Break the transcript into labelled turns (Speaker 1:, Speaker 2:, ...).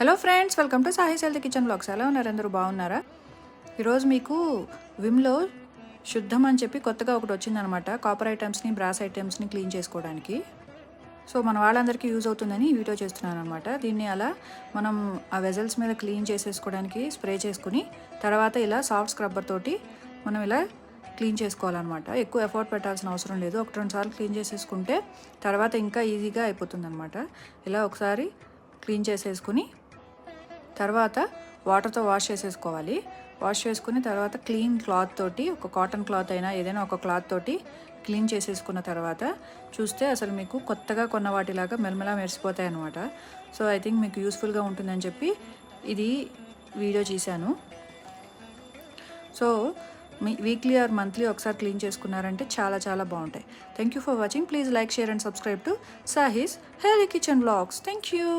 Speaker 1: Hello friends, welcome to Sahi's healthy kitchen blogs. ఎలా ఉన్నారు? అందరూ బాగున్నారా? ఈరోజు మీకు విమ్లో శుద్ధం అని చెప్పి కొత్తగా ఒకటి వచ్చిందనమాట. కాపర్ ఐటమ్స్ని, బ్రాస్ ఐటమ్స్ని క్లీన్ చేసుకోవడానికి. సో మన వాళ్ళందరికీ యూజ్ అవుతుందని ఈ వీడియో చేస్తున్నాను అనమాట. దీన్ని అలా మనం ఆ వెజల్స్ మీద క్లీన్ చేసేసుకోవడానికి స్ప్రే చేసుకుని తర్వాత ఇలా సాఫ్ట్ స్క్రబ్బర్ తోటి మనం ఇలా క్లీన్ చేసుకోవాలన్నమాట. ఎక్కువ ఎఫర్ట్ పెట్టాల్సిన అవసరం లేదు. 1-2 సార్లు క్లీన్ చేసేసుకుంటే తర్వాత ఇంకా ఈజీగా అయిపోతుంది అనమాట. ఇలా ఒకసారి క్లీన్ చేసేసుకుని తర్వాత వాటర్తో వాష్ చేసేసుకోవాలి. వాష్ చేసుకుని తర్వాత క్లీన్ క్లాత్ తోటి, ఒక కాటన్ క్లాత్ అయినా ఏదైనా ఒక క్లాత్ తోటి క్లీన్ చేసేసుకున్న తర్వాత చూస్తే అసలు మీకు కొత్తగా కొన్న వాటిలాగా మెలమెలా మెరిసిపోతాయి అన్నమాట. సో ఐ థింక్ మీకు యూస్ఫుల్గా ఉంటుందని చెప్పి ఇది వీడియో చేశాను. సో మీ వీక్లీ ఆర్ మంత్లీ ఒకసారి క్లీన్ చేసుకున్నారంటే చాలా చాలా బాగుంటాయి. Thank you for watching. Please like, share and subscribe to Sahi's healthy kitchen blogs. Thank you.